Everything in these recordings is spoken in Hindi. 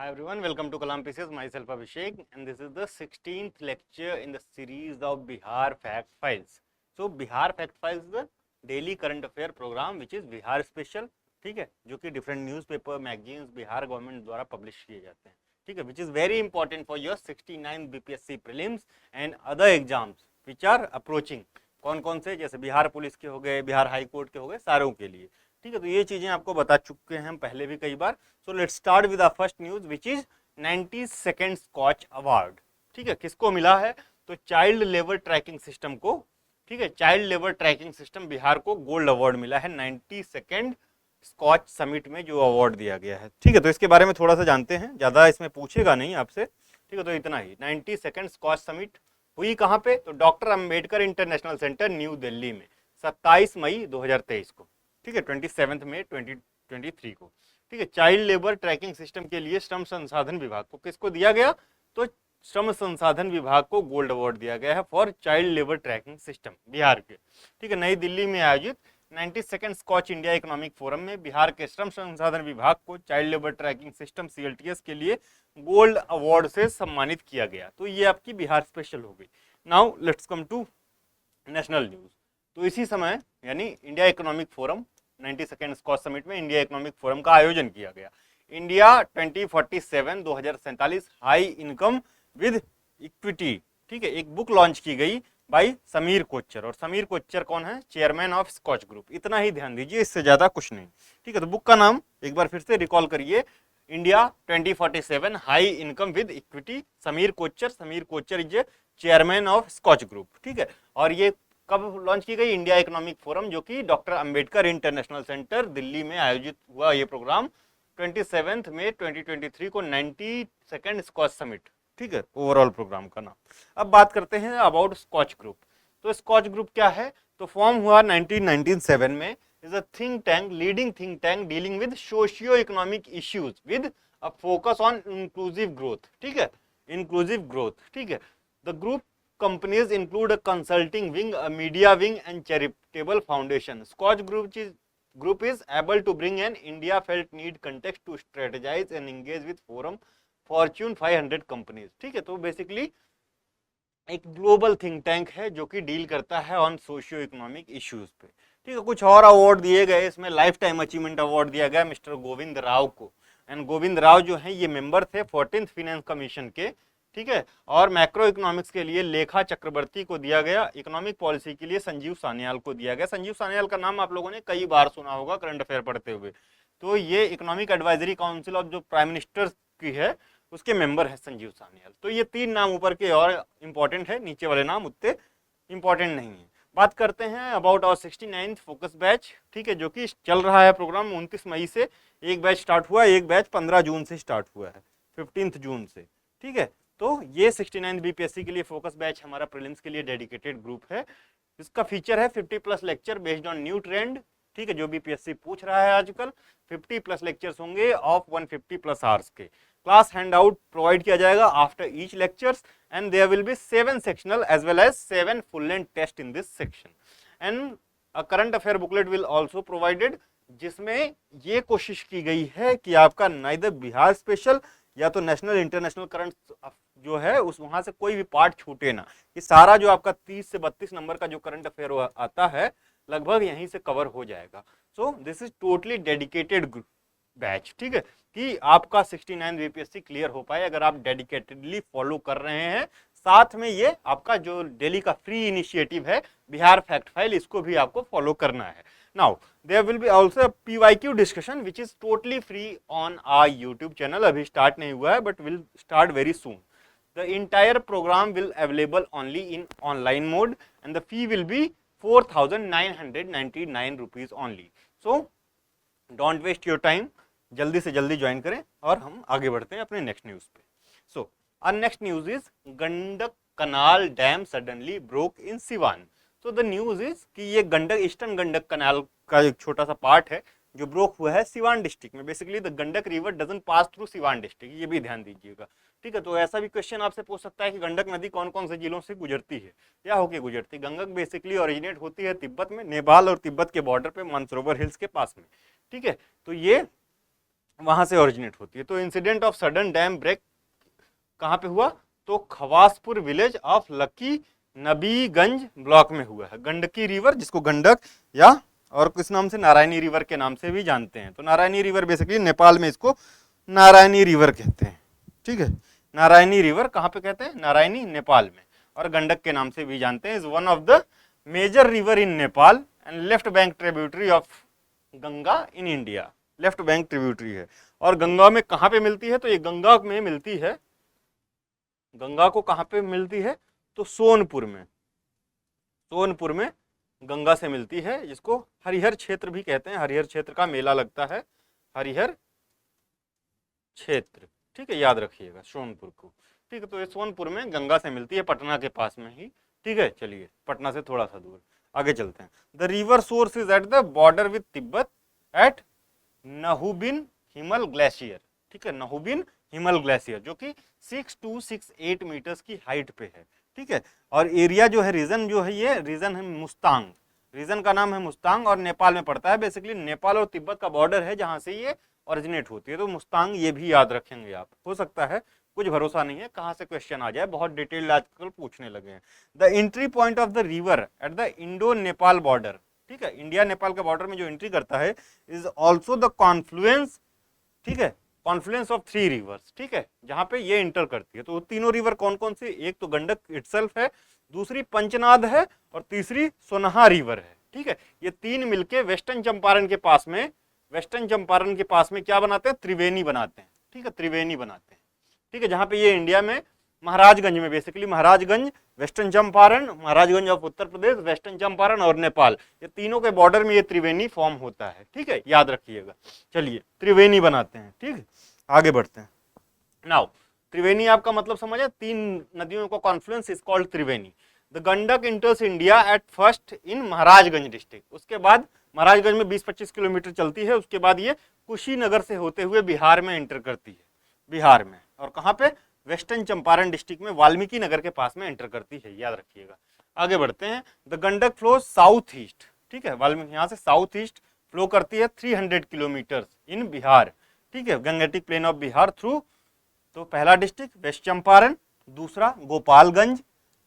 Hi everyone, welcome to Kalam PCS. Myself Abhishek, and this is the 16th lecture in the series of Bihar Fact Files. So Bihar Fact Files is the daily current affair program which is Bihar Special, ठीक है, जो कि different newspaper, magazines Bihar government द्वारा पब्लिश किए जाते हैं, ठीक है, which is very important for your 69 BPSC prelims and other exams which are approaching. कौन कौन से, जैसे बिहार पुलिस के हो गए, बिहार हाई कोर्ट के हो गए, सारों के लिए, ठीक है। तो ये चीजें आपको बता चुके हैं हम पहले भी कई बार। So let's start with the first news which is 92nd Skoch award, ठीक है। किसको मिला है? तो चाइल्ड लेबर ट्रैकिंग सिस्टम को, ठीक है, child labour tracking system Bihar को गोल्ड अवार्ड मिला है 92nd स्कॉच समिट में जो अवार्ड दिया गया है, ठीक है। तो इसके बारे में थोड़ा सा जानते हैं, ज्यादा इसमें पूछेगा नहीं आपसे, ठीक है। तो इतना ही, 92nd स्कॉच समिट हुई कहाँ पे? तो doctor Ambedkar international centre new Delhi में 27 मई 2023 को, ठीक है, 27 मई 2023 को, ठीक है। चाइल्ड लेबर ट्रैकिंग सिस्टम के लिए श्रम संसाधन विभाग को, किसको दिया गया? तो श्रम संसाधन विभाग को गोल्ड अवार्ड दिया गया है for child labour tracking system Bihar के, ठीक है। नई दिल्ली में आयोजित 92nd scotch India economic forum में बिहार के श्रम संसाधन विभाग को child labour tracking system CLTS के लिए गोल्ड अवार्ड से सम्मानित किया गया। तो ये आपकी बिहार स्पेशल हो गई। Now let's come to national news. तो इसी समय यानी India economic forum 92nd Skoch summit में इंडिया इकोनॉमिक फोरम का आयोजन किया गया। India 2047 2047 high income with equity, ठीक है, एक बुक लॉन्च की गई भाई समीर कोच्चर। और समीर कोच्चर कौन है? Chairman of Skoch group. इतना ही ध्यान दीजिए, इससे ज्यादा कुछ नहीं, ठीक है। तो बुक का नाम एक बार फिर से रिकॉल करिए, India 2047 high income with equity, Sameer Kochhar. Sameer Kochhar is chairman of Skoch group, ठीक है। और ये कब लॉन्च की गई? इंडिया इकोनॉमिक फोरम, जो कि doctor Ambedkar international centre Delhi में आयोजित हुआ। ये प्रोग्राम 27 मई 2023 को 92nd स्कॉच समिट, ठीक है, ओवरऑल प्रोग्राम का नाम। अब बात करते हैं अबाउट स्कॉच ग्रुप। तो स्कॉच ग्रुप क्या है? तो फॉर्म हुआ 1997 में, is a think tank, leading think tank dealing with socio economic issues with a focus on inclusive growth, ठीक है, इंक्लूसिव ग्रोथ, ठीक है। The group companies include a consulting wing, a media wing and charitable foundation. Scotch group is able to bring an India felt need context to strategize and engage with forum Fortune 500 companies, ठीक है। तो बेसिकली एक ग्लोबल थिंक टैंक है जो कि डील करता है ऑन सोशियो इकोनॉमिक इश्यूज पे, ठीक है। कुछ और अवार्ड दिए गए, इसमें लाइफ टाइम अचीवमेंट अवार्ड दिया गया मिस्टर गोविंद राव को। एंड गोविंद राव जो है ये मेंबर थे 14th फाइनेंस कमीशन के, ठीक है। और मैक्रो इकोनॉमिक्स के लिए लेखा चक्रवर्ती को दिया गया, इकोनॉमिक पॉलिसी के लिए संजीव सान्याल को दिया गया। संजीव सान्याल का नाम आप लोगों ने कई बार सुना होगा करंट अफेयर पढ़ते हुए। तो ये इकोनॉमिक एडवाइजरी काउंसिल ऑफ जो प्राइम मिनिस्टर की है उसके मेंबर है संजीव सान्याल। तो ये तीन नाम ऊपर के और इंपॉर्टेंट है, नीचे वाले नाम उतने इंपॉर्टेंट नहीं है। बात करते हैं about our 69th focus batch, ठीक है, जो कि चल रहा है प्रोग्राम 29 मई से। एक बैच स्टार्ट हुआ, एक बैच 15 जून से स्टार्ट हुआ है, 15 जून से, ठीक है। तो ये 69 BPSC के लिए फोकस बैच हमारा प्रीलिम्स के लिए डेडिकेटेड ग्रुप है। इसका फीचर है 50+ lecture based on new trend, ठीक है, जो BPSC पूछ रहा है आजकल। 50+ लेक्चर्स होंगे ऑफ 150+ आवर्स के। क्लास हैंड आउट प्रोवाइड किया जाएगा after each lectures and there will be 7 sectional as well as 7 full length test in this section and a current affair booklet will also provided, जिसमें ये कोशिश की गई है कि आपका नाइदर बिहार स्पेशल या तो नेशनल इंटरनेशनल करंट जो है उस वहां से कोई भी पार्ट छूटे ना। ये सारा जो आपका 30 से 32 नंबर का जो करंट अफेयर आता है लगभग यहीं से कवर हो जाएगा। So this is totally dedicated batch, ठीक है, कि आपका 69 BPSC क्लियर हो पाए अगर आप डेडिकेटेडली फॉलो कर रहे हैं। साथ में ये आपका जो डेली का फ्री इनिशिएटिव है बिहार फैक्ट फाइल, इसको भी आपको फॉलो करना है। Now there will be also a PYQ discussion which is totally free on our YouTube channel. अभी स्टार्ट नहीं हुआ है but will start very soon. The entire program will available only in online mode and the fee will be 4,999 rupees only. So don't waste your time. जल्दी से जल्दी ज्वाइन करें और हम आगे बढ़ते हैं अपने नेक्स्ट न्यूज पे। So our next news is Gandak canal dam suddenly broke in Siwan. तो द न्यूज इज कि ये गंडक, ईस्टर्न गंडक कनाल का एक छोटा सा पार्ट है जो ब्रोक हुआ है सिवान डिस्ट्रिक्ट में। Basically the Gandak river doesn't pass through Siwan district, ये भी ध्यान दीजिएगा, ठीक है। तो ऐसा भी क्वेश्चन आपसे पूछ सकता है कि गंडक नदी कौन कौन से जिलों से गुजरती है, क्या होके गुजरती है? गंडक बेसिकली ओरिजिनेट होती है तिब्बत में, नेपाल और तिब्बत के बॉर्डर पे मानसरोवर हिल्स के पास में, ठीक है। तो ये वहां से ओरिजिनेट होती है। तो incident of sudden dam break कहाँ पे हुआ, तो Khawaspur village of Lakri Nabiganj block में हुआ है। गंडकी रिवर, जिसको गंडक या और किस नाम से, नारायणी रिवर के नाम से भी जानते हैं। तो नारायणी रिवर बेसिकली नेपाल में इसको नारायणी रिवर कहते हैं, ठीक है। नारायणी रिवर कहाँ पे कहते हैं, नारायणी नेपाल में, और गंडक के नाम से भी जानते हैं। Is one of the major river in Nepal and left bank tributary of Ganga in India. Left bank tributary है, और गंगा में कहाँ पे मिलती है, तो ये गंगा में मिलती है, गंगा को कहाँ पे मिलती है, तो सोनपुर में, सोनपुर में गंगा से मिलती है, जिसको हरिहर क्षेत्र भी कहते हैं। हरिहर क्षेत्र का मेला लगता है, हरिहर क्षेत्र, ठीक है, याद रखिएगा सोनपुर को, ठीक है। तो ये सोनपुर में गंगा से मिलती है, पटना के पास में ही, ठीक है। चलिए पटना से थोड़ा सा दूर आगे चलते हैं। The river source is at the border with Tibet at Nhubine Himal glacier, ठीक है, नहुबिन हिमल ग्लेशियर, जो कि 6268 मीटर्स की हाइट पे है, ठीक है। और एरिया जो है, रीजन जो है, ये रीजन है मुस्तांग, रीजन का नाम है मुस्तांग, और नेपाल में पड़ता है। बेसिकली नेपाल और तिब्बत का बॉर्डर है जहां से ये ओरिजिनेट होती है। तो मुस्तांग ये भी याद रखेंगे आप, हो सकता है, कुछ भरोसा नहीं है कहाँ से क्वेश्चन आ जाए, बहुत डिटेल्ड आजकल पूछने लगे हैं। The entry point of the river at the Indo Nepal border, ठीक है, इंडिया नेपाल के बॉर्डर में जो एंट्री करता है, इज ऑल्सो द कॉन्फ्लुएंस, ठीक है, कॉन्फ्लुएंस ऑफ 3 रिवर्स, ठीक है, जहां पे ये इंटर करती है। तो तीनों रिवर कौन कौन सी, एक तो गंडक इटसेल्फ है, दूसरी पंचनाद है, और तीसरी सोनहा रिवर है, ठीक है। ये तीन मिलके वेस्टर्न चंपारण के पास में, वेस्टर्न चंपारण के पास में क्या बनाते हैं, त्रिवेणी बनाते हैं, ठीक है, त्रिवेणी बनाते हैं, ठीक है। जहां पे ये इंडिया में महाराजगंज में, basically Maharajganj, western Champaran, Maharajganj of Uttar Pradesh, western Champaran और नेपाल, ये तीनों के बॉर्डर में ये त्रिवेणी फॉर्म होता है, ठीक है, याद रखिएगा। चलिए त्रिवेणी बनाते हैं, ठीक है, आगे बढ़ते हैं। नाउ त्रिवेणी आपका मतलब समझ है, 3 नदियों का Confluence is called Triveni. The Gandak इंटर्स India at first in Maharajganj district, उसके बाद महाराजगंज में 20-25 किलोमीटर चलती है, उसके बाद ये कुशीनगर से होते हुए बिहार में एंटर करती है, बिहार में, और कहाँ पे, वेस्टर्न चंपारण डिस्ट्रिक्ट में वाल्मीकि नगर के पास में एंटर करती है, याद रखिएगा। आगे बढ़ते हैं। The Gandak flow south east, ठीक है, वाल्मीकि यहाँ से साउथ ईस्ट फ्लो करती है 300 किलोमीटर इन बिहार, ठीक है, Gangetic plain of Bihar through. तो पहला डिस्ट्रिक्ट वेस्ट चंपारण, दूसरा गोपालगंज,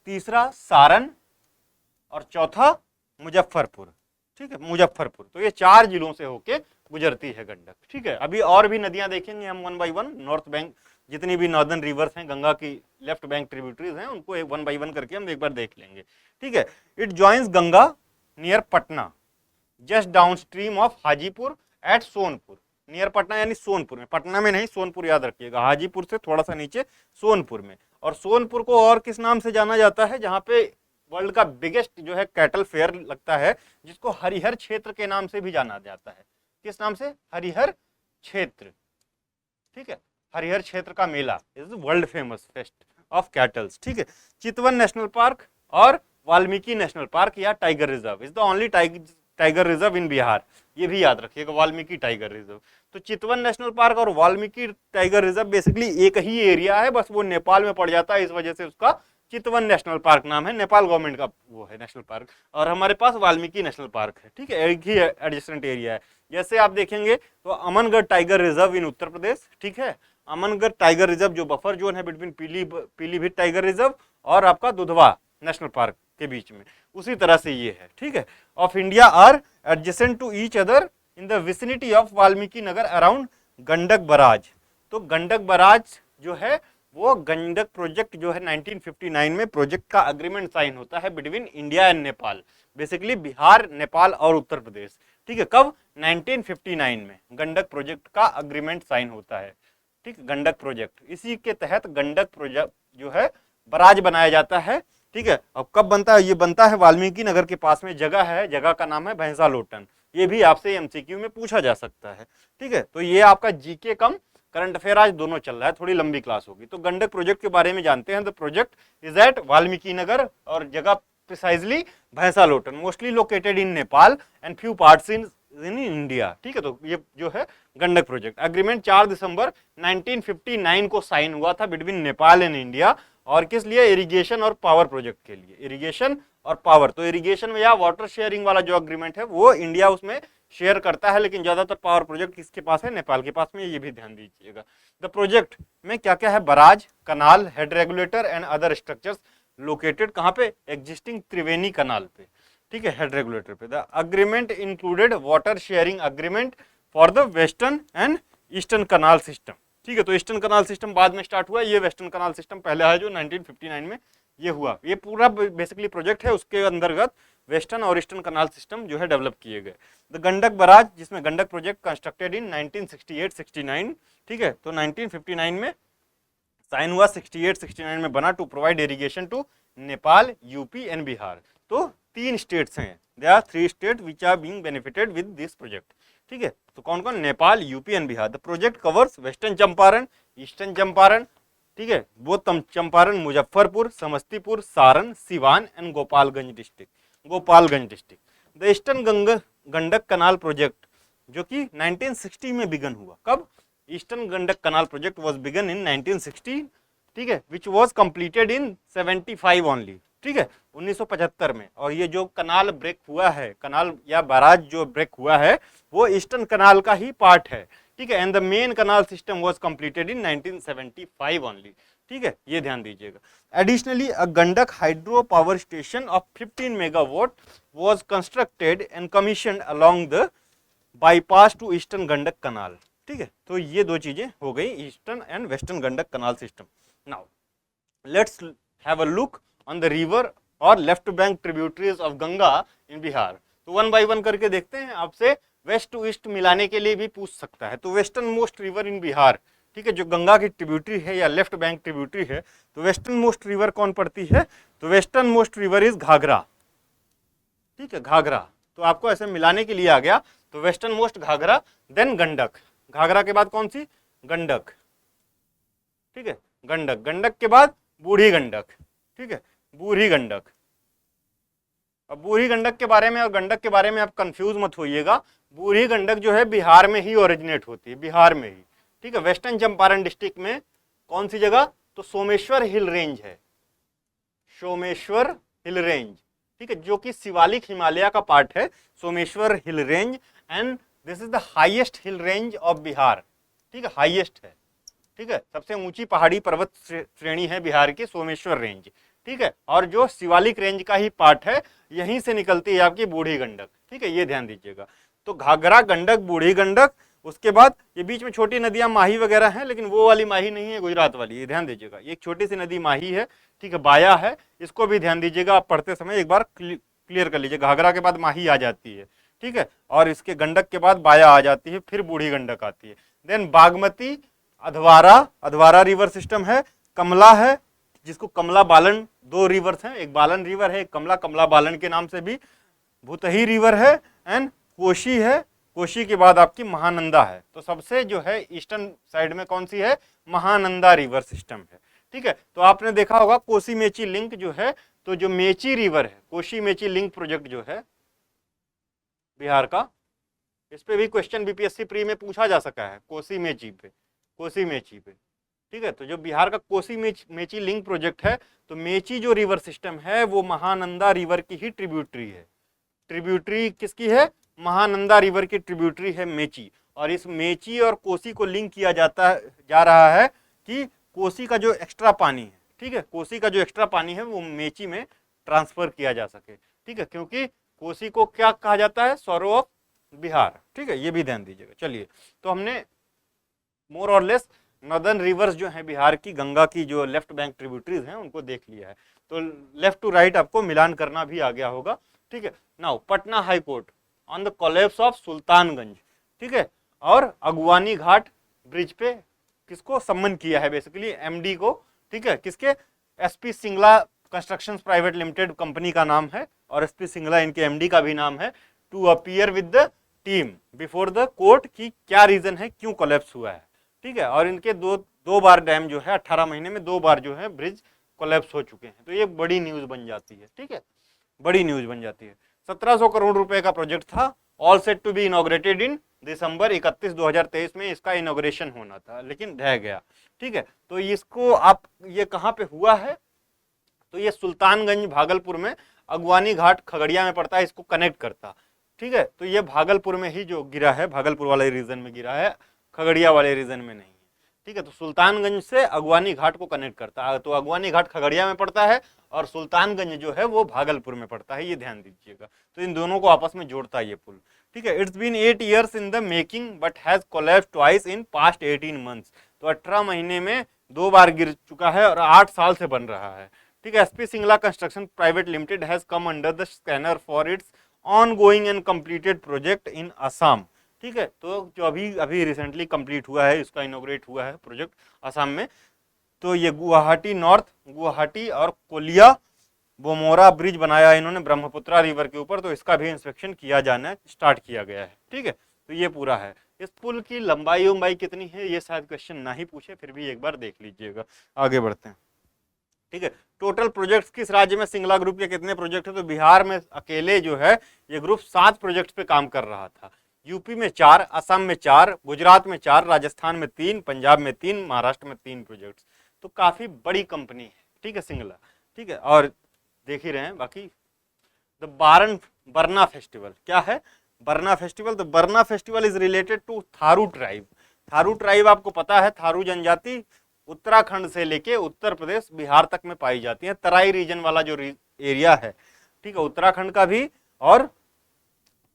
तीसरा सारण, और चौथा मुजफ्फरपुर, ठीक है, मुजफ्फरपुर। तो ये 4 जिलों से होके गुजरती है गंडक, ठीक है। अभी और भी नदियां देखेंगे हम 1 बाई 1, नॉर्थ बैंक, जितनी भी नॉर्दर्न रिवर्स हैं, गंगा की लेफ्ट बैंक ट्रिब्यूटरीज हैं, उनको 1 बाई 1 करके हम एक बार देख लेंगे, ठीक है। It joins Ganga near Patna, just downstream of Hajipur at Sonpur, near Patna यानी सोनपुर में, पटना में नहीं, सोनपुर याद रखिएगा, हाजीपुर से थोड़ा सा नीचे सोनपुर में। और सोनपुर को और किस नाम से जाना जाता है, जहाँ पे वर्ल्ड का बिगेस्ट जो है कैटल फेयर लगता है, जिसको हरिहर क्षेत्र के नाम से भी जाना जाता है। किस नाम से, हरिहर क्षेत्र, ठीक है, हरिहर क्षेत्र का मेला is world famous fest of cattles, ठीक है। चितवन नेशनल पार्क और वाल्मीकि नेशनल पार्क या tiger reserve is the only tiger reserve in Bihar, ये भी याद रखिएगा, वाल्मीकि टाइगर रिजर्व। तो चितवन नेशनल पार्क और वाल्मीकि टाइगर रिजर्व बेसिकली एक ही एरिया है, बस वो नेपाल में पड़ जाता है, इस वजह से उसका चितवन नेशनल पार्क नाम है, नेपाल गवर्नमेंट का वो है नेशनल पार्क, और हमारे पास वाल्मीकि नेशनल पार्क है, ठीक है, एक ही एडजेसेंट एरिया है। जैसे आप देखेंगे तो अमनगढ़ टाइगर रिजर्व इन उत्तर प्रदेश, ठीक है, अमनगढ़ टाइगर रिजर्व जो बफर जोन है बिटवीन पीलीभीत टाइगर रिजर्व और आपका दुधवा नेशनल पार्क के बीच में, उसी तरह से ये है, ठीक है। Of India are adjacent to each other in the vicinity of Valmiki Nagar around Gandak barrage. तो गंडक बराज जो है वो गंडक प्रोजेक्ट जो है 1959 में प्रोजेक्ट का अग्रीमेंट साइन होता है between India and Nepal, basically Bihar, Nepal और उत्तर प्रदेश, ठीक है। कब, 1959 में गंडक प्रोजेक्ट का अग्रीमेंट साइन होता है, ठीक, गंडक प्रोजेक्ट, इसी के तहत गंडक प्रोजेक्ट जो है बराज बनाया जाता है, ठीक है। अब कब बनता है, ये बनता है वाल्मीकि नगर के पास में जगह है, जगह का नाम है भैंसा लोटन, ये भी आपसे एमसीक्यू में पूछा जा सकता है, ठीक है। तो ये आपका जीके कम करंट अफेयर आज दोनों चल रहा है, थोड़ी लंबी क्लास होगी। तो गंडक प्रोजेक्ट के बारे में जानते हैं। The project is at Valmiki Nagar, और जगह precisely Bhainsa Lotan, mostly located in Nepal and few parts in India, ठीक है। तो ये जो है गंडक प्रोजेक्ट अग्रीमेंट 4 दिसंबर 1959 को साइन हुआ था बिटवीन नेपाल एंड इंडिया, और किस लिए, इरिगेशन और पावर प्रोजेक्ट के लिए, इरिगेशन और पावर। तो इरिगेशन में या वाटर शेयरिंग वाला जो अग्रीमेंट है वो इंडिया उसमें शेयर करता है, लेकिन ज्यादातर पावर प्रोजेक्ट किसके पास है, नेपाल के पास में, ये भी ध्यान दीजिएगा। द प्रोजेक्ट में क्या क्या है, barrage, canal, head regulator and other structures located कहाँ पे, एग्जिस्टिंग त्रिवेणी कनाल पे, ठीक है, हेड रेगुलेटर पे। The agreement included water sharing agreement for the western and eastern canal system, ठीक है। तो ईस्टर्न कनाल सिस्टम बाद में स्टार्ट हुआ, ये वेस्टर्न कनाल सिस्टम पहले है जो 1959 में ये हुआ। ये पूरा बेसिकली प्रोजेक्ट है, उसके अंतर्गत वेस्टर्न और ईस्टर्न कनाल सिस्टम जो है डेवलप किए गए। द गंडक बराज, जिसमें गंडक प्रोजेक्ट कंस्ट्रक्टेड इन 1968-69, ठीक है। तो 1959 में साइन हुआ, 68-69 में बना, to provide irrigation to Nepal, UP and Bihar. तो 3 स्टेट्स हैं, they are 3 state which are being benefited with this project, ठीक है। तो कौन कौन, Nepal, UP and Bihar. The project covers western Champaran, eastern Champaran, ठीक है, वो Champaran, Muzaffarpur, Samastipur, Saran, Siwan and Gopalganj district. The eastern Gandak canal project जो कि 1960 में बिगन हुआ, कब, eastern Gandak canal project was begin इन 1960, ठीक है, which was completed in 75 only, ठीक है, 1975 में। और ये जो कनाल ब्रेक हुआ है, कनाल या बैराज जो ब्रेक हुआ है, वो ईस्टर्न कनाल का ही पार्ट है, ठीक है। And the main canal system was completed in 1975 only, ठीक है, ये ध्यान दीजिएगा। Additionally a Gandak hydro power station of 15 megawatt was constructed and commissioned along the bypass to eastern Gandak canal, ठीक है। तो ये 2 चीजें हो गई, eastern and western Gandak canal system. Now let's have a look on the river और left bank tributaries of Ganga in Bihar. तो 1 बाय 1 करके देखते हैं, आपसे वेस्ट टू ईस्ट मिलाने के लिए भी पूछ सकता है। तो westernmost river in Bihar, ठीक है, जो गंगा की ट्रिब्यूटरी है या लेफ्ट बैंक ट्रिब्यूटरी है, तो वेस्टर्न मोस्ट रिवर कौन पड़ती है, तो westernmost river is Ghaghara, ठीक है, घाघरा। तो आपको ऐसे मिलाने के लिए आ गया, तो westernmost Ghaghara, then Gandak, Ghaghara के बाद कौन सी, गंडक, ठीक है, गंडक, गंडक के बाद बूढ़ी गंडक, ठीक है, बूढ़ी गंडक। अब बूढ़ी गंडक के बारे में और गंडक के बारे में आप कंफ्यूज मत होइएगा, बूढ़ी गंडक जो है बिहार में ही ओरिजिनेट होती है, बिहार में ही, ठीक है। वेस्टर्न चंपारण डिस्ट्रिक्ट में कौन सी जगह, तो सोमेश्वर हिल रेंज है, सोमेश्वर हिल रेंज, ठीक है, जो कि शिवालिक हिमालय का पार्ट है, Someshwar hill range, and this is the highest hill range of Bihar, ठीक है, हाईएस्ट है, ठीक है, सबसे ऊंची पहाड़ी पर्वत श्रेणी है बिहार की सोमेश्वर रेंज, ठीक है। और जो शिवालिक रेंज का ही पार्ट है, यहीं से निकलती है आपकी बूढ़ी गंडक, ठीक है, ये ध्यान दीजिएगा। तो घाघरा, गंडक, बूढ़ी गंडक, उसके बाद ये बीच में छोटी नदियां माही वगैरह हैं, लेकिन वो वाली माही नहीं है, गुजरात वाली, ये ध्यान दीजिएगा। एक छोटी सी नदी माही है, ठीक है, बाया है, इसको भी ध्यान दीजिएगा, आप पढ़ते समय एक बार क्लियर कर लीजिए। घाघरा के बाद माही आ जाती है, ठीक है, और इसके गंडक के बाद बाया आ जाती है, फिर बूढ़ी गंडक आती है। Then Bagmati, Adhwara, Adhwara river system है, कमला है, जिसको कमला बालन, 2 रिवर्स हैं, एक बालन रिवर है, एक कमला, कमला बालन के नाम से भी, भूतही रिवर है, एंड कोशी है, कोशी के बाद आपकी महानंदा है। तो सबसे जो है ईस्टर्न साइड में कौन सी है, महानंदा रिवर सिस्टम है, ठीक है। तो आपने देखा होगा कोसी मेची लिंक जो है, तो जो मेची रिवर है, कोशी मेची लिंक प्रोजेक्ट जो है बिहार का, इस पे भी क्वेश्चन बीपीएससी प्री में पूछा जा सका है, कोसी मेची पे, कोसी मेची पे, ठीक है। तो जो बिहार का कोसी मेची लिंक प्रोजेक्ट है, तो मेची जो रिवर सिस्टम है वो महानंदा रिवर की ही ट्रिब्यूटरी है। ट्रिब्यूटरी किसकी है, महानंदा रिवर की ट्रिब्यूटरी है मेची। और इस मेची और कोसी को लिंक किया जा रहा है कि कोसी का जो एक्स्ट्रा पानी है, ठीक है, कोसी का जो एक्स्ट्रा पानी है वो मेची में ट्रांसफर किया जा सके, ठीक है, क्योंकि कोसी को क्या कहा जाता है, सौरो ऑफ बिहार, ठीक है, ये भी ध्यान दीजिएगा। चलिए, तो हमने मोर और लेस नॉर्दर्न रिवर्स जो है बिहार की, गंगा की जो लेफ्ट बैंक ट्रिब्यूटरीज हैं उनको देख लिया है। तो लेफ्ट टू राइट आपको मिलान करना भी आ गया होगा, ठीक है। Now Patna high court on the collapse of Sultanganj, ठीक है, और अगवानी घाट ब्रिज पे किसको सम्मन किया है, बेसिकली एमडी को, ठीक है, किसके, SP Singla constructions private limited company का नाम है, और एसपी सिंगला इनके एमडी का भी नाम है, to appear with the team before the court की क्या रीजन है, क्यों कोलैप्स हुआ है, ठीक है। और इनके दो बार डैम जो है 18 महीने में 2 बार जो है ब्रिज कोलैप्स हो चुके हैं। तो ये बड़ी न्यूज बन जाती है, ठीक है, बड़ी न्यूज बन जाती है। 1700 करोड़ रुपए का प्रोजेक्ट था, all set to be inaugurated in December 31, 2023 में इसका इनॉग्रेशन होना था, लेकिन ढह गया, ठीक है। तो इसको आप, ये कहाँ पे हुआ है, तो ये सुल्तानगंज भागलपुर में, अगवानी घाट खगड़िया में पड़ता है, इसको कनेक्ट करता। ठीक है। तो ये भागलपुर में ही जो गिरा है, भागलपुर वाले रीजन में गिरा है, खगड़िया वाले रीजन में नहीं है, ठीक है। तो सुल्तानगंज से अगवानी घाट को कनेक्ट करता है, तो अगवानी घाट खगड़िया में पड़ता है और सुल्तानगंज जो है वो भागलपुर में पड़ता है, ये ध्यान दीजिएगा। तो इन दोनों को आपस में जोड़ता है ये पुल, ठीक है। It's been 8 years in the making but has collapsed twice in past 18 months। तो 18 महीने में 2 बार गिर चुका है और 8 साल से बन रहा है, ठीक है। SP Singla construction private limited has come under the scanner for its ongoing and completed project in Assam, ठीक है। तो जो अभी रिसेंटली कंप्लीट हुआ है, इसका इनोग्रेट हुआ है प्रोजेक्ट असम में। तो ये गुवाहाटी नॉर्थ, गुवाहाटी और कोलिया बोमोरा ब्रिज बनाया है इन्होंने ब्रह्मपुत्रा रिवर के ऊपर, तो इसका भी इंस्पेक्शन किया जाना स्टार्ट किया गया है, ठीक है। तो ये पूरा है। इस पुल की लंबाई कितनी है ये शायद क्वेश्चन ना ही पूछे, फिर भी एक बार देख लीजिएगा। आगे बढ़ते हैं, ठीक है। टोटल प्रोजेक्ट्स किस राज्य में सिंगला ग्रुप के कितने प्रोजेक्ट है? तो बिहार में अकेले जो है ये ग्रुप 7 प्रोजेक्ट्स पे काम कर रहा था। यूपी में 4, असम में 4, गुजरात में 4, राजस्थान में 3, पंजाब में 3, महाराष्ट्र में 3 प्रोजेक्ट्स। तो काफी बड़ी कंपनी है, ठीक है, सिंगला, ठीक है। और देख ही रहे हैं बाकी। द बरना फेस्टिवल क्या है? बरना फेस्टिवल, तो Barna festival is related to Tharu tribe. Tharu tribe आपको पता है, थारू जनजाति उत्तराखंड से लेके उत्तर प्रदेश बिहार तक में पाई जाती है। तराई रीजन वाला जो एरिया है, ठीक है, उत्तराखंड का भी और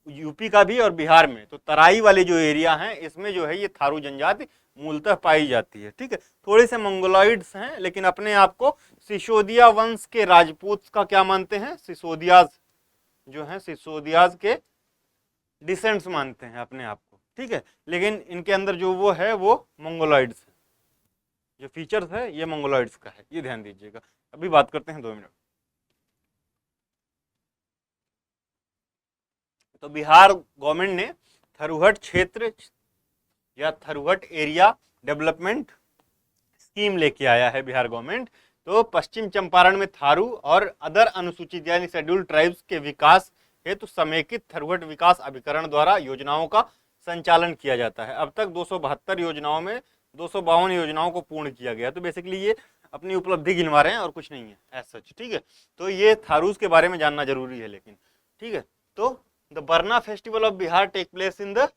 यूपी का भी और बिहार में, तो तराई वाले जो एरिया हैं इसमें जो है ये थारू जनजाति मूलतः पाई जाती है, ठीक है। थोड़े से मंगोलॉइड्स हैं, लेकिन अपने आप को सिसोदिया वंश के राजपूत का क्या मानते हैं? सिसोदियाज जो हैं, सिसोदियाज के डिसेंट्स मानते हैं अपने आप को, ठीक है। लेकिन इनके अंदर जो वो है वो मंगोलॉइड्स है, जो फीचर्स है ये मंगोलॉइड्स का है, ये ध्यान दीजिएगा। अभी बात करते हैं 2 मिनट। तो बिहार गवर्नमेंट ने थरूहट क्षेत्र या थरूहट एरिया डेवलपमेंट स्कीम लेके आया है बिहार गवर्नमेंट। तो पश्चिम चंपारण में थारू और अदर अनुसूचित यानी शेड्यूल्ड ट्राइब्स के विकास हेतु समेकित थरूहट विकास अभिकरण द्वारा योजनाओं का संचालन किया जाता है। अब तक 272 योजनाओं में 252 योजनाओं को पूर्ण किया गया। तो बेसिकली ये अपनी उपलब्धि गिनवा रहे हैं और कुछ नहीं है एज सच, ठीक है। तो ये थारूज के बारे में जानना जरूरी है लेकिन, ठीक है। तो the Barna festival of Bihar take place in the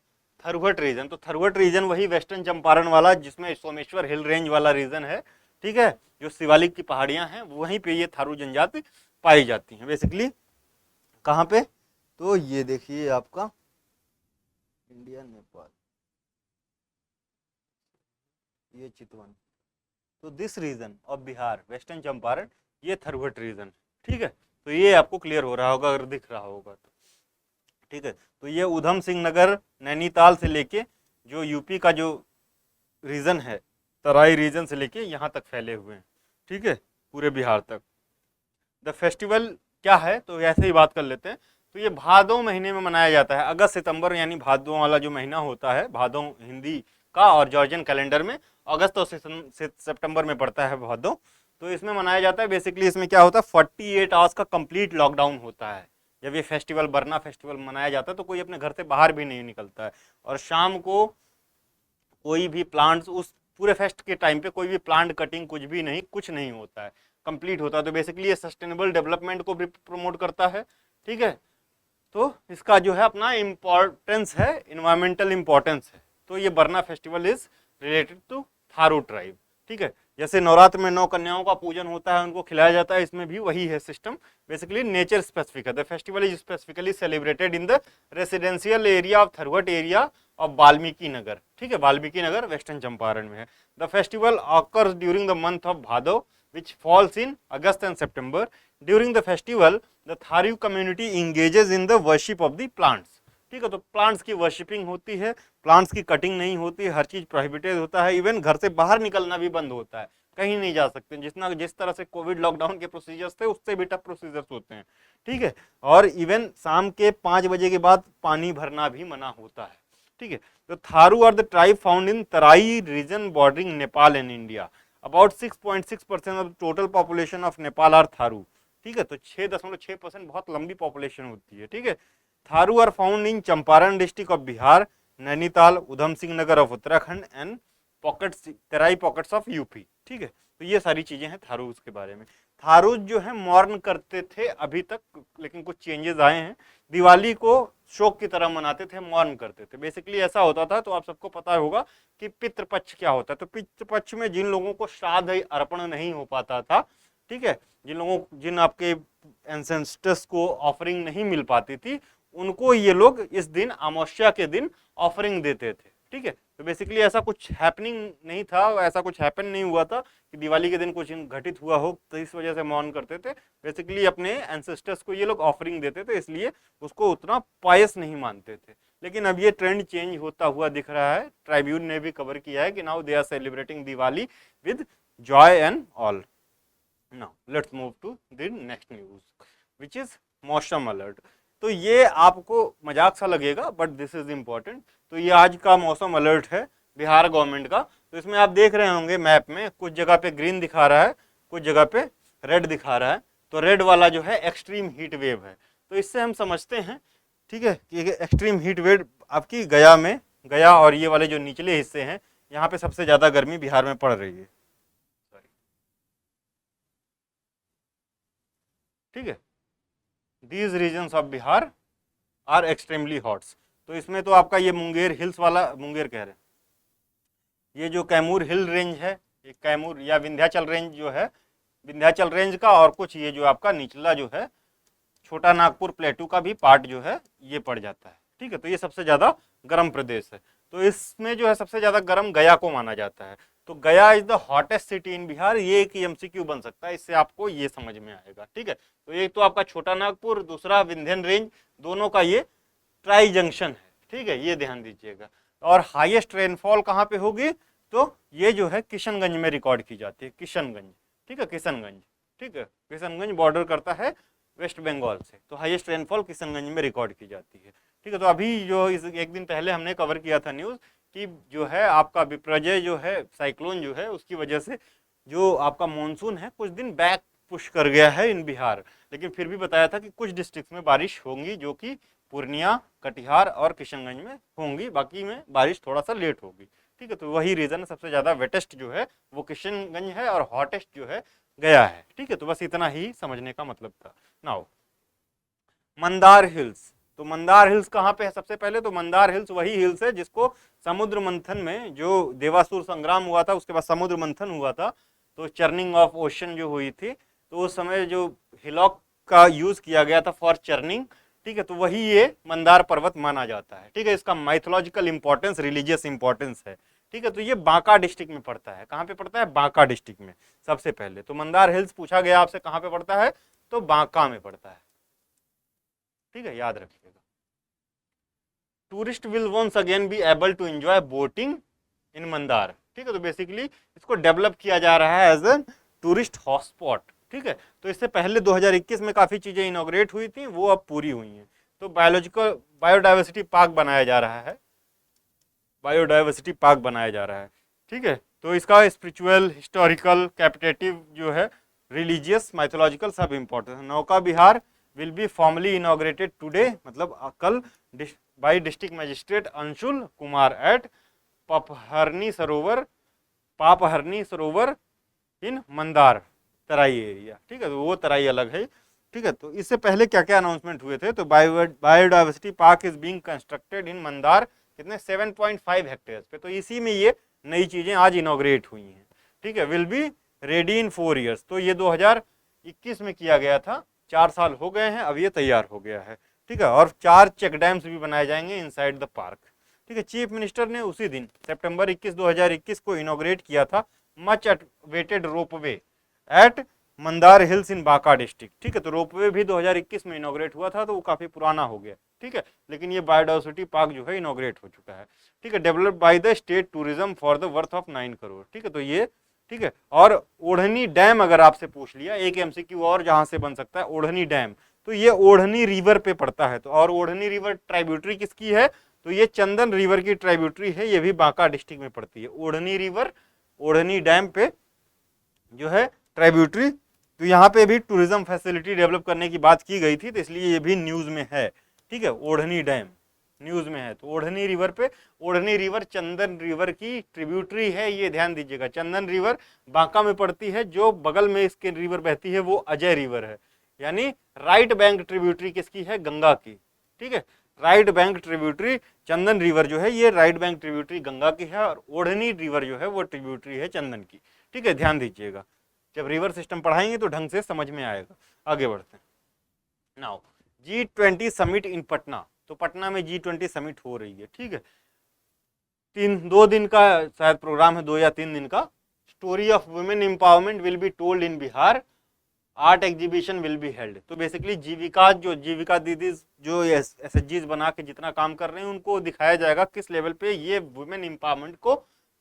Tharuhat region. तो थरूहट रीजन वही वेस्टर्न चंपारण वाला जिसमें सोमेश्वर हिल रेंज वाला रीजन है, ठीक है, जो शिवालिक की पहाड़ियां हैं वहीं पे ये थारू जनजाति पाई जाती हैं। बेसिकली कहाँ पे? तो ये देखिए आपका इंडिया नेपाल, ये चितवन। तो this region of Bihar western Champaran ये थरूहट रीजन, ठीक है। तो ये आपको क्लियर हो रहा होगा अगर दिख रहा होगा तो, ठीक है। तो ये उधम सिंह नगर नैनीताल से लेके जो यूपी का जो रीजन है, तराई रीजन से लेके यहाँ तक फैले हुए हैं, ठीक है, पूरे बिहार तक। द फेस्टिवल क्या है? तो ऐसे ही बात कर लेते हैं। तो ये भादों महीने में मनाया जाता है, अगस्त सितंबर यानी भादों वाला जो महीना होता है, भादों हिंदी का और जॉर्जियन कैलेंडर में अगस्त और सितंबर में पड़ता है भादों। तो इसमें मनाया जाता है। बेसिकली इसमें क्या होता है, 48 आवर्स का कंप्लीट लॉकडाउन होता है जब ये फेस्टिवल बरना फेस्टिवल मनाया जाता है। तो कोई अपने घर से बाहर भी नहीं निकलता है और शाम को कोई भी प्लांट्स उस पूरे फेस्ट के टाइम पे कोई भी प्लांट कटिंग कुछ नहीं होता है, कंप्लीट होता है। तो बेसिकली ये सस्टेनेबल डेवलपमेंट को भी प्रमोट करता है, ठीक है। तो इसका जो है अपना इम्पोर्टेंस है, इन्वायरमेंटल इम्पोर्टेंस है। तो ये Barna festival is related to Tharu tribe, ठीक है। जैसे नवरात्र में 9 कन्याओं का पूजन होता है, उनको खिलाया जाता है, इसमें भी वही है सिस्टम। बेसिकली नेचर स्पेसिफिक है। The festival is specifically celebrated in the residential area of Tharuhat area of Valmiki Nagar, ठीक है, वाल्मीकि नगर वेस्टर्न चंपारण में है। The festival occurs during the month of Bhadav which falls in August and September. During the festival, the Tharu community engages in the worship of the plants. ठीक है, तो प्लांट्स की वर्शिपिंग होती है, प्लांट्स की कटिंग नहीं होती, हर चीज प्रोहिबिटेड होता है। इवन घर से बाहर निकलना भी बंद होता है, कहीं नहीं जा सकते। जिस तरह से कोविड लॉकडाउन के प्रोसीजर्स थे उससे भी टफ प्रोसीजर्स होते हैं, ठीक है। और इवन शाम के 5 बजे के बाद पानी भरना भी मना होता है, ठीक है। तो Tharu are the tribe found in Terai region bordering Nepal and India. About 6.6% of the total population of Nepal are Tharu, ठीक है। तो 6.6% बहुत लंबी पॉपुलेशन होती है, ठीक है। Tharu are found in Champaran district of Bihar, Nainital, Udham Singh Nagar of Uttarakhand and pockets, Terai pockets of UP, ठीक है, तो ये सारी चीजें हैं थारूज के बारे में। थारूज जो है मॉर्न करते थे अभी तक, लेकिन कुछ चेंजेस आए हैं। दिवाली को शोक की तरह मनाते थे, मॉर्न करते थे। बेसिकली ऐसा होता था, तो आप सबको पता होगा कि पितृपक्ष क्या होता है। तो पितृपक्ष में जिन लोगों को श्राद्ध अर्पण नहीं हो पाता था, ठीक है, जिन आपके एंसेस्टर्स को ऑफरिंग नहीं मिल पाती थी, उनको ये लोग इस दिन अमावस्या के दिन ऑफरिंग देते थे। ठीक है, तो बेसिकली ऐसा कुछ हैपनिंग नहीं था, ऐसा कुछ हैपन नहीं हुआ था कि दिवाली के दिन कुछ घटित हुआ हो, तो इस वजह से मौन करते थे। बेसिकली अपने एंसेस्टर्स को ये लोग ऑफरिंग देते थे, इसलिए उसको उतना पायस नहीं मानते थे। लेकिन अब ये ट्रेंड चेंज होता हुआ दिख रहा है। ट्राइब्यून ने भी कवर किया है कि now they are celebrating Diwali with joy and all. Now let's move to the next news which is मौसम अलर्ट। तो ये आपको मजाक सा लगेगा, बट दिस इज इम्पोर्टेंट। तो ये आज का मौसम अलर्ट है बिहार गवर्नमेंट का। तो इसमें आप देख रहे होंगे मैप में कुछ जगह पे ग्रीन दिखा रहा है, कुछ जगह पे रेड दिखा रहा है। तो रेड वाला जो है एक्सट्रीम हीट वेव है। तो इससे हम समझते हैं, ठीक है, कि एक्सट्रीम हीट वेव आपकी गया और ये वाले जो निचले हिस्से हैं, यहाँ पे सबसे ज्यादा गर्मी बिहार में पड़ रही है। ठीक है, these regions of Bihar are extremely hots. तो इसमें तो आपका ये मुंगेर हिल्स वाला, मुंगेर कह रहे हैं, ये जो कैमूर हिल रेंज है, ये कैमूर या विंध्याचल रेंज जो है, विंध्याचल रेंज का, और कुछ ये जो आपका निचला जो है छोटा नागपुर प्लेटू का भी पार्ट जो है ये पड़ जाता है। ठीक है, तो ये सबसे ज्यादा गर्म प्रदेश है। तो इसमें जो है सबसे ज्यादा गर्म गया को माना जाता है। तो गया is the hottest city in Bihar. ये एक एमसीक्यू बन सकता है, इससे आपको ये समझ में आएगा। ठीक है, तो एक तो आपका छोटा नागपुर, दूसरा विंध्यन रेंज, दोनों का ये ट्राई जंक्शन है। ठीक है, ये ध्यान दीजिएगा। और हाईएस्ट रेनफॉल कहाँ पे होगी, तो ये जो है किशनगंज में रिकॉर्ड की जाती है, किशनगंज। ठीक है, किशनगंज, ठीक है, किशनगंज बॉर्डर करता है वेस्ट बंगाल से, तो हाईएस्ट रेनफॉल किशनगंज में रिकॉर्ड की जाती है। ठीक है, तो अभी जो इस एक दिन पहले हमने कवर किया था न्यूज़ कि जो है आपका विपर्जय जो है साइक्लोन जो है, उसकी वजह से जो आपका मानसून है कुछ दिन बैक पुश कर गया है इन बिहार। लेकिन फिर भी बताया था कि कुछ डिस्ट्रिक्ट में बारिश होंगी, जो कि पूर्णिया, कटिहार और किशनगंज में होंगी, बाकी में बारिश थोड़ा सा लेट होगी। ठीक है, तो वही रीजन है, सबसे ज्यादा वेटेस्ट जो है वो किशनगंज है और हॉटेस्ट जो है गया है। ठीक है, तो बस इतना ही समझने का मतलब था। Now Mandar hills. तो मंदार हिल्स कहाँ पे है? सबसे पहले तो मंदार हिल्स वही हिल्स है जिसको समुद्र मंथन में, जो देवासुर संग्राम हुआ था उसके बाद समुद्र मंथन हुआ था, तो चर्निंग ऑफ ओशन जो हुई थी, तो उस समय जो हिलॉक का यूज किया गया था फॉर चर्निंग। ठीक है, तो वही ये मंदार पर्वत माना जाता है। ठीक है, इसका माइथोलॉजिकल इंपॉर्टेंस, रिलीजियस इंपॉर्टेंस है। ठीक है, तो ये बांका डिस्ट्रिक्ट में पड़ता है। कहाँ पे पड़ता है? बांका डिस्ट्रिक्ट में। सबसे पहले तो मंदार हिल्स पूछा गया आपसे कहाँ पे पड़ता है, तो बांका में पड़ता है। ठीक है, याद रखिएगा। Tourist will once again be able to enjoy boating in Mandar. ठीक है, तो बेसिकली इसको डेवलप किया जा रहा है एज ए टूरिस्ट हॉटस्पॉट। ठीक है, तो इससे पहले 2021 में काफी चीजें इनॉग्रेट हुई थी, वो अब पूरी हुई हैं। तो बायोडाइवर्सिटी पार्क बनाया जा रहा है, बायोडाइवर्सिटी पार्क बनाया जा रहा है। ठीक है, तो इसका स्पिरिचुअल, हिस्टोरिकल, कैपिटेटिव जो है, रिलीजियस, माइथोलॉजिकल सब इंपॉर्टेंट है। नौका विहार will be formally inaugurated today, मतलब कल, by district magistrate Anshul Kumar at Papharni Sarovar in Mandar Terai area. ठीक है, तो वो तराई अलग है। ठीक है, तो इससे पहले क्या क्या अनाउंसमेंट हुए थे, तो biodiversity park is being constructed in Mandar, कितने 7.5 हेक्टेयर पे। तो इसी में ये नई चीजें आज इनॉग्रेट हुई हैं। ठीक है, will be ready in 4 years. तो ये 2021 में किया गया था, 4 साल हो गए हैं, अब ये तैयार हो गया है। ठीक है, और 4 चेक डैम्स भी बनाए जाएंगे इनसाइड द पार्क। ठीक है, चीफ मिनिस्टर ने उसी दिन सितंबर 21, 2021 को इनॉग्रेट किया था much waited ropeway at Mandar hills in Banka district. ठीक है, तो रोपवे भी 2021 में इनॉग्रेट हुआ था, तो वो काफी पुराना हो गया। ठीक है, लेकिन ये बायोडाइवर्सिटी पार्क जो है इनॉग्रेट हो चुका है। ठीक है, developed by the state tourism for the worth of 9 crore. ठीक है, तो ये, ठीक है, और ओढ़नी डैम अगर आपसे पूछ लिया, एक एमसीक्यू और जहां से बन सकता है, ओढ़नी डैम, तो ये ओढ़नी रिवर पे पड़ता है। तो और ओढ़नी रिवर ट्राइब्यूटरी किसकी है, तो ये चंदन रिवर की ट्राइब्यूटरी है, ये भी बांका डिस्ट्रिक्ट में पड़ती है। ओढ़नी रिवर, ओढ़नी डैम पे जो है ट्राइब्यूटरी, तो यहाँ पे भी टूरिज्म फैसिलिटी डेवलप करने की बात की गई थी, तो इसलिए ये भी न्यूज में है। ठीक है, ओढ़नी डैम। न्यूज में है। तो ओढ़नी रिवर पे, ओढ़नी रिवर चंदन रिवर की ट्रिब्यूटरी है, ये ध्यान दीजिएगा। चंदन रिवर बांका में पड़ती है, जो बगल में इसके रिवर बहती है वो अजय रिवर है, यानी राइट बैंक ट्रिब्यूटरी किसकी है, गंगा की। ठीक है, राइट बैंक ट्रिब्यूटरी चंदन रिवर जो है ये राइट बैंक ट्रिब्यूटरी गंगा की है, और ओढ़नी रिवर जो है वो ट्रिब्यूटरी है चंदन की। ठीक है, ध्यान दीजिएगा, जब रिवर सिस्टम पढ़ाएंगे तो ढंग से समझ में आएगा। आगे बढ़ते हैं। Now G20 summit in Patna, तो पटना में G20 समिट हो रही है। ठीक है, 2 दिन का शायद प्रोग्राम है, 2 या 3 दिन का। Story of women empowerment will be told in Bihar, art exhibition will be held. तो बेसिकली जीविका दीदी जो SHGs बना के जितना काम कर रहे हैं उनको दिखाया जाएगा किस लेवल पे ये वुमेन एम्पावरमेंट को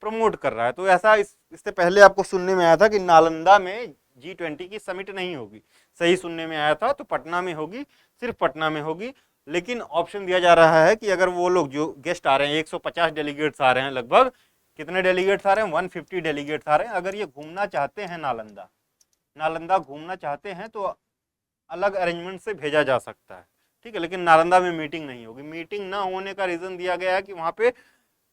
प्रमोट कर रहा है। तो ऐसा इससे पहले आपको सुनने में आया था कि नालंदा में G20 की समिट नहीं होगी, सही सुनने में आया था। तो पटना में होगी, सिर्फ पटना में होगी, लेकिन ऑप्शन दिया जा रहा है कि अगर वो लोग जो गेस्ट आ रहे हैं, 150 डेलीगेट्स आ रहे हैं, लगभग कितने डेलीगेट्स आ रहे हैं, 150 डेलीगेट्स आ रहे हैं। अगर ये घूमना चाहते हैं नालंदा घूमना चाहते हैं तो अलग अरेंजमेंट से भेजा जा सकता है। ठीक है, लेकिन नालंदा में मीटिंग नहीं होगी। मीटिंग ना होने का रीजन दिया गया है कि वहाँ पे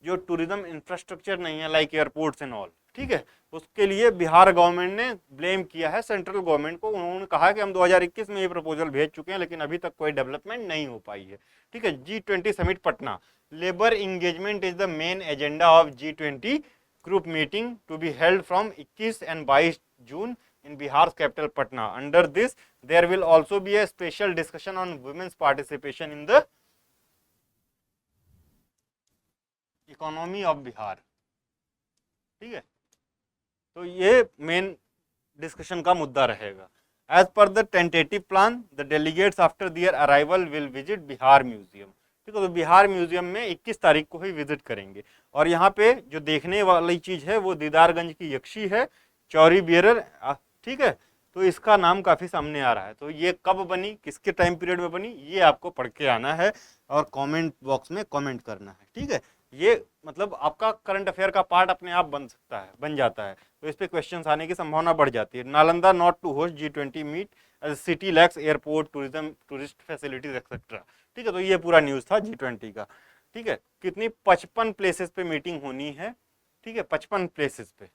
जो टूरिज्म इंफ्रास्ट्रक्चर नहीं है, लाइक एयरपोर्ट्स एंड ऑल। ठीक है, उसके लिए बिहार गवर्नमेंट ने ब्लेम किया है सेंट्रल गवर्नमेंट को। उन्होंने कहा कि हम 2021 में ये प्रपोजल भेज चुके हैं, लेकिन अभी तक कोई डेवलपमेंट नहीं हो पाई है। ठीक है, G20 summit Patna, labour engagement is the main agenda of G20 group meeting to be held from 21 and 22 June in Bihar's capital Patna. Under this, there will also be a special discussion on women's participation in the economy of Bihar. ठीक है, तो ये मेन डिस्कशन का मुद्दा रहेगा। As per the tentative plan, the delegates after their arrival will visit Bihar Museum. ठीक है, तो बिहार म्यूजियम में 21 तारीख को ही विजिट करेंगे। और यहाँ पे जो देखने वाली चीज है वो दीदारगंज की यक्षी है, चौरी बियरर। ठीक है, तो इसका नाम काफी सामने आ रहा है। तो ये कब बनी, किसके टाइम पीरियड में बनी, ये आपको पढ़ के आना है और कमेंट बॉक्स में कमेंट करना है। ठीक है, ये मतलब आपका करंट अफेयर का पार्ट अपने आप बन जाता है। तो इस पे क्वेश्चंस आने की संभावना बढ़ जाती है। Nalanda not to host G20 meet as city lacks airport tourism tourist facilities etcetera. ठीक है, तो ये पूरा न्यूज था G20 का। ठीक है, कितनी 55 प्लेसेस पे मीटिंग होनी है। ठीक है, 55 प्लेसेस पे।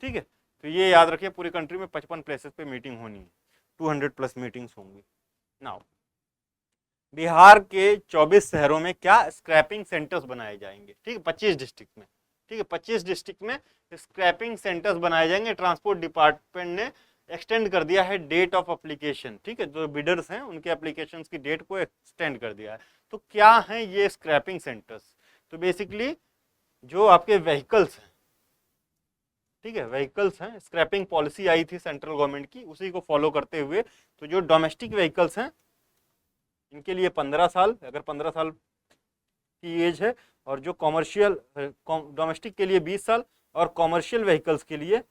ठीक है, तो ये याद रखिए, पूरी कंट्री में 55 प्लेसेस पे मीटिंग होनी है, 200+ मीटिंग्स होंगी। नाउ बिहार के 24 शहरों में क्या स्क्रैपिंग सेंटर्स बनाए जाएंगे। ठीक है, 25 डिस्ट्रिक्ट में। ठीक है, 25 डिस्ट्रिक्ट में स्क्रैपिंग सेंटर्स बनाए जाएंगे। ट्रांसपोर्ट डिपार्टमेंट ने एक्सटेंड कर दिया है डेट ऑफ एप्लीकेशन। ठीक है, जो बिडर्स हैं उनके एप्लीकेशंस की डेट को एक्सटेंड कर दिया है। तो क्या है ये स्क्रैपिंग सेंटर्स, तो बेसिकली जो आपके व्हीकल्स हैं, ठीक है, व्हीकल्स हैं, स्क्रैपिंग पॉलिसी आई थी सेंट्रल गवर्नमेंट की, उसी को फॉलो करते हुए तो जो डोमेस्टिक व्हीकल्स हैं इनके लिए 15 साल, अगर 15 साल की एज है, और जो कॉमर्शियल डोमेस्टिक के लिए 20 साल और कॉमर्शियल व्हीकल्स के लिए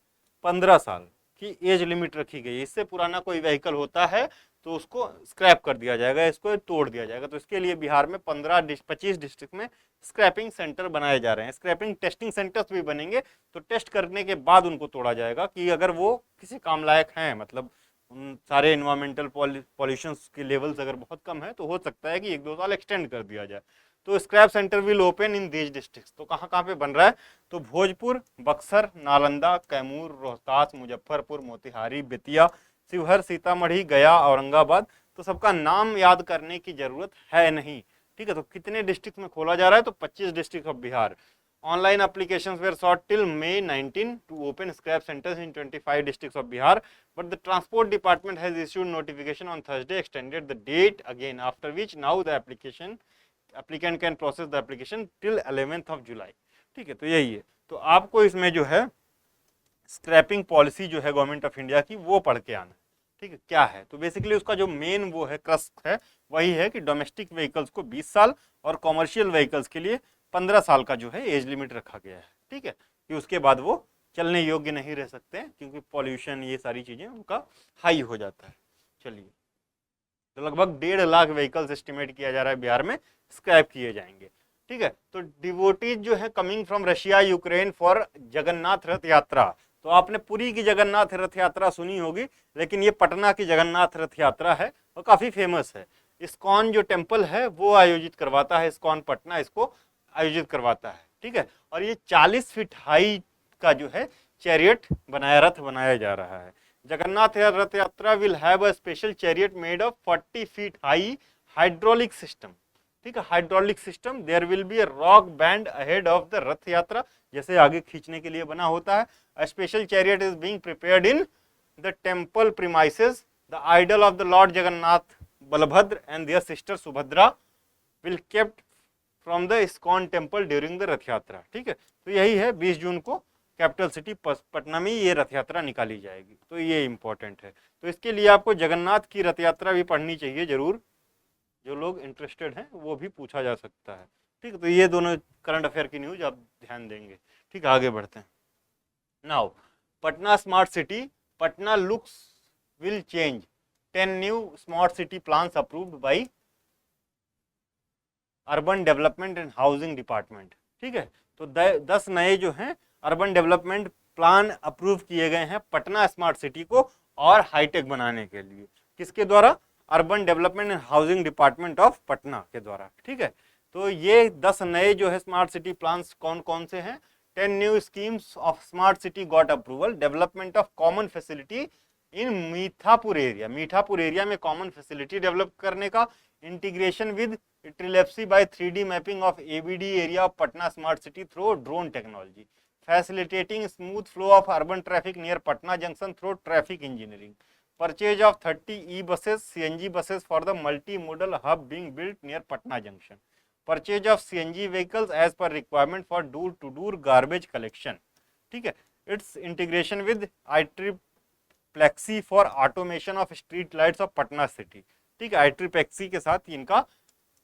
15 साल की एज लिमिट रखी गई है। इससे पुराना कोई व्हीकल होता है तो उसको स्क्रैप कर दिया जाएगा, इसको तोड़ दिया जाएगा। तो इसके लिए बिहार में 25 डिस्ट्रिक्ट में स्क्रैपिंग सेंटर बनाए जा रहे हैं। स्क्रैपिंग टेस्टिंग सेंटर्स भी बनेंगे, तो टेस्ट करने के बाद उनको तोड़ा जाएगा कि अगर वो किसी काम लायक हैं, मतलब उन सारे इन्वायरमेंटल पॉल्यूशन के लेवल्स अगर बहुत कम है तो हो सकता है कि 1-2 साल एक्सटेंड कर दिया जाए। तो scrap centre will open in these districts. तो कहाँ कहाँ पे बन रहा है, तो भोजपुर, बक्सर, नालंदा, कैमूर, रोहतास, मुजफ्फरपुर, मोतिहारी, बेतिया, शिवहर, सीतामढ़ी, गया, औरंगाबाद। तो सबका नाम याद करने की जरूरत है नहीं। ठीक है, तो कितने डिस्ट्रिक्ट में खोला जा रहा है, तो 25 district of Bihar. Online applications were sought till May 19 to open scrap centers in 25 districts of Bihar, but the Transport Department has issued notification on Thursday, extended the date again, after which now the applicant can process the application till 11th of July. ठीक है, तो यही है। तो आपको इसमें जो है स्क्रैपिंग पॉलिसी जो है गवर्नमेंट ऑफ इंडिया की वो पढ़ के आना है। ठीक है, क्या है, तो बेसिकली उसका जो मेन वो है क्रस्ट है वही है कि डोमेस्टिक व्हीकल्स को 20 साल और कॉमर्शियल व्हीकल्स के लिए 15 साल का जो है एज लिमिट रखा गया है। ठीक है, कि उसके बाद वो चलने योग्य नहीं रह सकते हैं, क्योंकि पॉल्यूशन ये सारी चीजें उनका हाई हो जाता है। चलिए, तो लगभग 1.5 लाख व्हीकल्स एस्टिमेट किया जा रहा है बिहार में स्क्रैप किए जाएंगे। ठीक है, तो डिवोटीज जो है coming from Russia, Ukraine for Jagannath Rath यात्रा। तो आपने पुरी की जगन्नाथ रथ यात्रा सुनी होगी, लेकिन ये पटना की जगन्नाथ रथ यात्रा है और काफी फेमस है। इस्कॉन जो टेम्पल है वो आयोजित करवाता है, इस्कॉन पटना इसको आयोजित करवाता है, ठीक है। और ये 40 फीट हाई का जो है चैरियट रथ बनाया जा रहा है। Jagannath Rath Yatra will have a special chariot made of 40 feet high hydraulic system, ठीक है, hydraulic system. There will be a rock band ahead of the Rath Yatra, जैसे आगे खींचने के लिए बना होता है। A special chariot is being prepared in the temple premises. The idol of the lord Jagannath, Balbhadra and their sister Subhadra will kept from the ISKCON temple during the Rath Yatra, ठीक है। तो यही है, 20 जून को कैपिटल सिटी पटना में ये रथ यात्रा निकाली जाएगी, तो ये इंपॉर्टेंट है। तो इसके लिए आपको जगन्नाथ की रथ यात्रा भी पढ़नी चाहिए जरूर, जो लोग इंटरेस्टेड हैं वो भी पूछा जा सकता है, ठीक है। तो ये दोनों करंट अफेयर की न्यूज आप ध्यान देंगे, ठीक है। आगे बढ़ते हैं। Now Patna smart city, Patna looks will change, 10 new smart city plans approved by urban development and housing department, ठीक है। तो 10 नए जो हैं अर्बन डेवलपमेंट प्लान अप्रूव किए गए हैं पटना स्मार्ट सिटी को और हाईटेक बनाने के लिए। किसके द्वारा? Urban development and housing department of Patna के द्वारा, ठीक है। तो ये 10 नए जो है स्मार्ट सिटी प्लान्स कौन कौन से हैं? 10 new schemes of smart city got approval, development of common facility in Mithapur area, Mithapur area में कॉमन फैसिलिटी डेवलप करने का, integration with trilepsy by 3D mapping of ABD area of Patna smart city through drone technology, facilitating smooth flow of urban traffic near Patna Junction through traffic engineering, purchase of 30 e-buses, CNG buses for the multi-modal hub being built near Patna Junction, purchase of CNG vehicles as per requirement for door-to-door garbage collection, ठीक है। Its integration with IEEE for automation of street lights of Patna city, ठीक है। IEEE के साथ इनका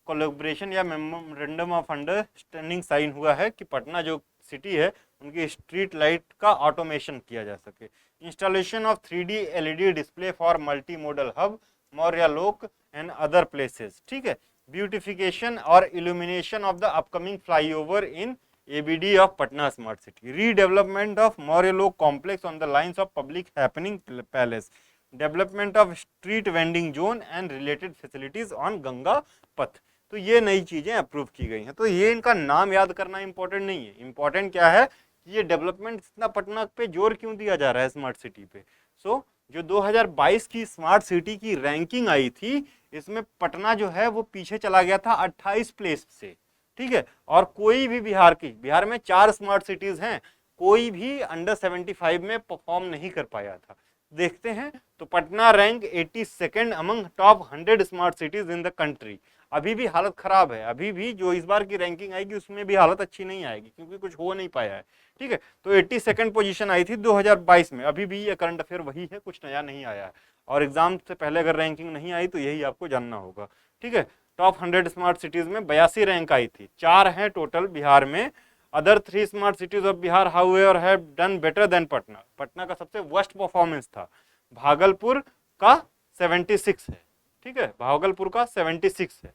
कोलैबोरेशन या मेमोरेंडम ऑफ अंडरस्टैंडिंग साइन हुआ है कि पटना जो सिटी है उनकी स्ट्रीट लाइट का ऑटोमेशन किया जा सके। Installation of 3D LED display for multi modal hub, Mauryalok and other places, ठीक है। ब्यूटिफिकेशन और illumination of the upcoming flyover in ABD of Patna smart city, redevelopment of Mauryalok complex on the lines of public happening palace, development of street vending zone and related facilities on Ganga पथ। तो ये नई चीजें अप्रूव की गई हैं। तो ये इनका नाम याद करना इंपॉर्टेंट नहीं है, इंपॉर्टेंट क्या है कि ये डेवलपमेंट इतना पटना पे जोर क्यों दिया जा रहा है स्मार्ट सिटी पे। सो जो 2022 की स्मार्ट सिटी की रैंकिंग आई थी, इसमें पटना जो है वो पीछे चला गया था 28 प्लेस से, ठीक है। और कोई भी बिहार में 4 स्मार्ट सिटीज हैं, कोई भी अंडर 75 में परफॉर्म नहीं कर पाया था। देखते हैं तो Patna rank 82nd among top 100 smart cities in the country. अभी भी हालत खराब है, अभी भी जो इस बार की रैंकिंग आएगी उसमें भी हालत अच्छी नहीं आएगी क्योंकि कुछ हो नहीं पाया है, ठीक है। तो 82nd पोजीशन आई थी 2022 में, अभी भी ये करंट अफेयर वही है, कुछ नया नहीं आया है। और एग्जाम से पहले अगर रैंकिंग नहीं आई तो यही आपको जानना होगा, ठीक है। टॉप 100 स्मार्ट सिटीज में 82 रैंक आई थी, 4 हैं टोटल बिहार में। Other 3 smart cities of Bihar however have done better than Patna. Patna का सबसे वर्स्ट परफॉर्मेंस था। भागलपुर का 76 है, ठीक है, भागलपुर का 76 है,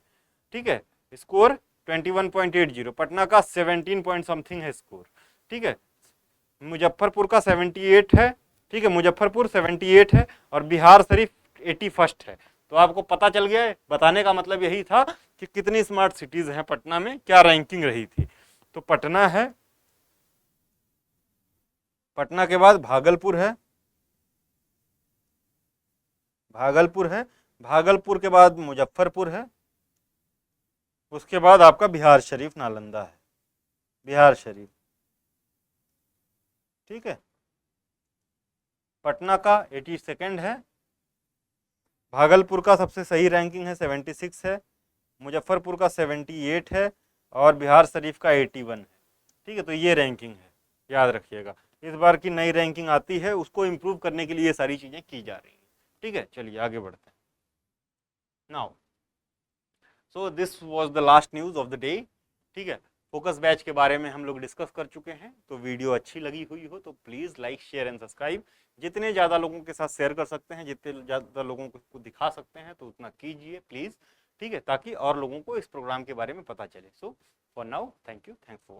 ठीक है, स्कोर 21.80, पटना का 17 पॉइंट समथिंग है स्कोर, ठीक है। मुजफ्फरपुर का 78 है, ठीक है, मुजफ्फरपुर 78 है और बिहार शरीफ 81 है। तो आपको पता चल गया है, बताने का मतलब यही था कि कितनी स्मार्ट सिटीज हैं पटना में, क्या रैंकिंग रही थी। तो पटना है, पटना के बाद भागलपुर है, भागलपुर के बाद मुजफ्फरपुर है, उसके बाद आपका बिहार शरीफ नालंदा है, बिहार शरीफ, ठीक है। पटना का 82nd है, भागलपुर का सबसे सही रैंकिंग है 76 है, मुजफ्फरपुर का 78 है और बिहार शरीफ का 81 है, ठीक है। तो ये रैंकिंग है, याद रखिएगा। इस बार की नई रैंकिंग आती है, उसको इम्प्रूव करने के लिए ये सारी चीज़ें की जा रही हैं, ठीक है। चलिए आगे बढ़ते हैं। Now so this was the last news of the day, ठीक है। फोकस बैच के बारे में हम लोग डिस्कस कर चुके हैं। तो वीडियो अच्छी लगी हुई हो तो please like share and subscribe. जितने ज़्यादा लोगों के साथ शेयर कर सकते हैं, जितने ज़्यादा लोगों को दिखा सकते हैं तो उतना कीजिए प्लीज़, ठीक है, ताकि और लोगों को इस प्रोग्राम के बारे में पता चले। So for now thank you, thanks for watching.